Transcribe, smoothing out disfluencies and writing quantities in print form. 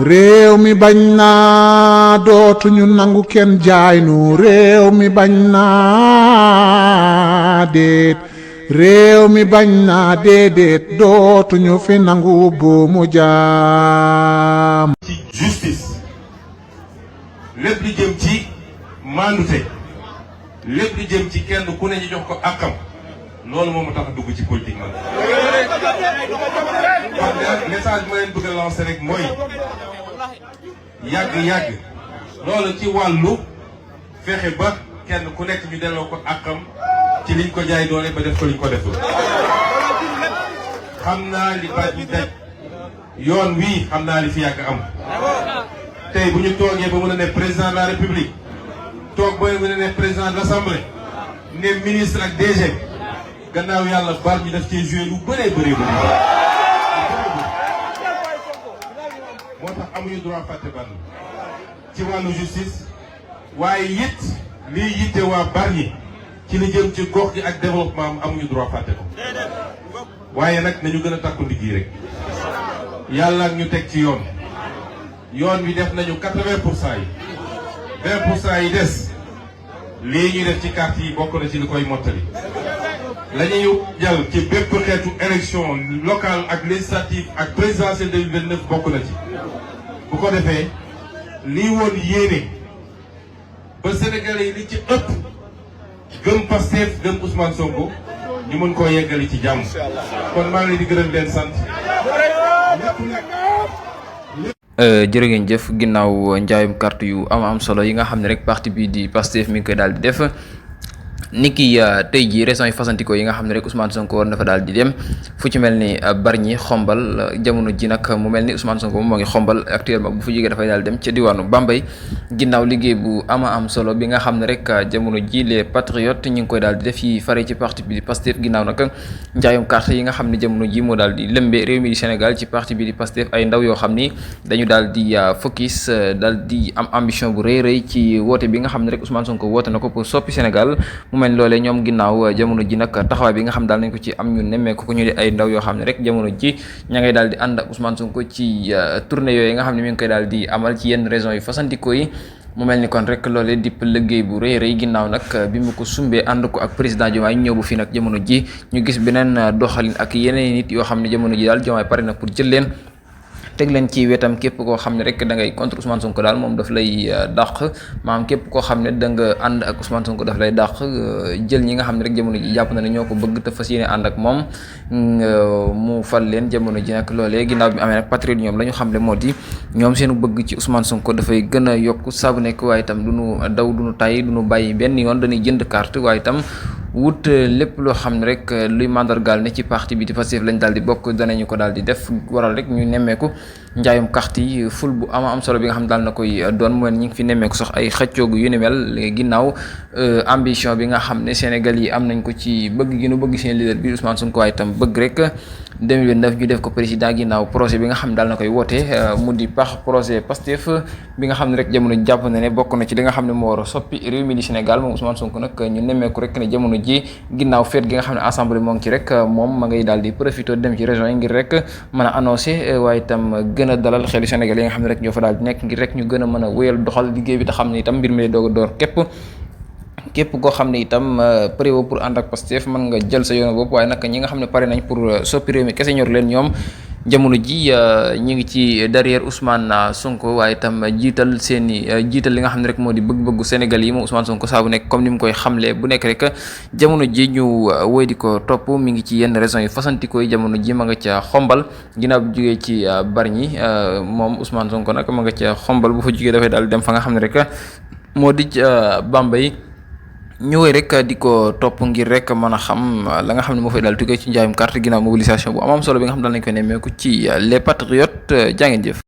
réew mi bañ naa dootuñu nangu kenn jaay nu réew mi bañ naa déet réew mi bañ naa déedéet dootuñu fi nangu buumu jaam. ci justice lépp li jëm ci maandute lépp li jëm ci kenn ku ne ñu jox ko àqam loolu moo ma tax a dugg ci politique man. kon message ma leen bëgg a lancer rek mooy yàgg loolu ci wàllu fexe ba kenn ku nekk ñu delloo ko àqam ci liñ ko jaay doole ba def ko liñ ko deful. xam naa li baat ñu daj yoon wii xam naa li fi yàgg am tey bu ñu toogee ba mën a ne président de la république toog ba mën a ne président de l'assemblée ne ministre ak DG gannaaw yàlla bar ñu def ci joué lu bëree bëri moo tax amuñu droit fàtte ban ci wàllu justice waaye it liy yitte waa Bargny ci li jëm ci gox gi ak développement amuñu droit fàtte ko waaye nag nañu gën a takku ndigg rek yàlla ak ñu teg ci yoon bi def nañu 80% yi 20% yi des lii ñuy def ci carte yi bokk na ci li koy mottali la ñuy jàll ci bépp xeetu élection locale ak législative ak présidentielle 2029 bokk na ci bu ko defee lii woon yéene ba Sénégalais yi li ci ëpp gëm Pastef gëm Ousmane Sonko ñu mën koo yeggali ci jàmm kon maa ngi leen di gërëm leen sant. jërë ngeen jëf ginnaaw njaayum carte yu am solo yi nga xam ne rek parti bii di Pastef mi ngi koy daal di def niki tey jii régions yi fasantikoo yi nga xam ne rek Ousmane Sonko war na fa daal di dem fu ci mel ni Bargny xombal jamono ji nag mu mel ni Ousmane Sonko moom moo ngi xombal actuellement bu fa jógee dafay daal dem ca diwaanu Bambey ginnaaw liggéey bu am solo bi nga xam ne rek jamono ji les patriotes ñu ngi koy daal di def yi fare ci parti bi di Pastef ginnaaw nag njaayum carte yi nga xam ne jamono ji moo daal di lëmbee réew mi di Sénégal ci parti bi di Pastef ay ndaw yoo xam ni dañu daal di focus daal di am ambition bu rëy ci woote bi nga xam ne rek Ousmane Sonko woote na ko pour soppi Sénégal mu mel loolee ñoom ginnaaw jamono ji nag taxawaay bi nga xam daal nañ ko ci am ñu nemmeeku ko ñu di ay ndaw yoo xam ne rek jamono ji ña ngay daal di ànd ak Ousmane Sonko ci tournée yooyu nga xam ne mi ngi koy daal di amal ci yenn régions yu fasantikoo yi mu mel ni kon rek loolee dipp liggéey bu rëy ginnaaw nag bi mu ko sumbee ànd ko ak président Diomaye ñëw bu fii nag jamono ji ñu gis beneen doxalin ak yeneen nit yoo xam ne jamono ji daal Diomaye pare na pour jël leen teg leen ci wetam képp koo xam ne rek da ngay contre Ousmane Sonko daal moom daf lay dàq maanaam képp koo xam ne da nga ànd ak Ousmane Sonko daf lay dàq jël ñi nga xam ne rek jamono ji jàpp na ne ñoo ko bëgg te fas yéene ànd ak moom mu fal leen jamono ji nag loolee ginnaaw bi mu amee nag patriote ñoom la ñu xam ne moo di ñoom seenu bëgg ci Ousmane Sonko dafay gën a yokk saabu nekk waaye itam du ñu daw du ñu tay du ñu bàyyi benn yoon dañuy jënd carte waaye itam wut lépp loo xam ne rek luy mandargaal ne ci parti bi di Pastef lañ daal di bokk danañu ko daal di def waral rek ñu nemmeeku njaayum carte yi ful bu am solo bi nga xam ne daal na koy doon mu ñi ngi fi nemmeeku sax ay xëccoogu yu ni mel ginnaaw ambition bi nga xam ne Sénégal yi am nañ ko ci bëgg gi nu bëgg seen leader bi Ousmane Sonko waaye itam bëgg rek 2029 ñu def ko président ginnaaw projet bi nga xam ne daal na koy woote mu di projet Pastef bi nga xam ne rek jamono jàpp na ne bokk na ci li nga xam ne moo war a soppi réew mi di Sénégal moom Ousmane Sonko nag ñu nemmeeku rek ne jamono ji ginnaaw feet gi nga xam ne assemblée moo ngi ci rek moom ma ngay daal di profité dem ci région yi ngir rek mën a annoncé waaye itam gën a dalal xelu Sénégal yi nga xam ne rek ñoo fa daal di nekk ngir rek ñu gën a mën a wéyal doxal liggéey bi te xam ne itam mbir mi lay doog a door képp koo xam ne itam préwo pour ànd ak Pastef mën nga jël sa yoon bopp waaye nag ñi nga xam ne pare nañ pour soppi réew mi kese ñor leen ñoom jamono ji ñu ngi ci derrière Ousmane Sonko waaye itam jiital li nga xam ne rek moo di bëgg-bëggu Sénégal yi moom Ousmane Sonko saa bu nekk comme ni mu koy xamlee bu nekk rek jamono ji ñu woy di ko topp mi ngi ci yenn raisons yi fasantikoo yi jamono ji ma nga ca xombal ginnaaw bu jógee ci Bargny moom Ousmane Sonko nag ma nga ca xombal bu fa jógee dafay daal dem fa nga xam ne rek moo di Bambey ñëwee rek di ko topp ngir rek mën a xam la nga xam ne moo fay daal tukkee ci njaayum carte ginnaaw mobilisation bu am solo bi nga xam ne daal nañ ko nemmeeku ci les patriotes jaa ngeen jëf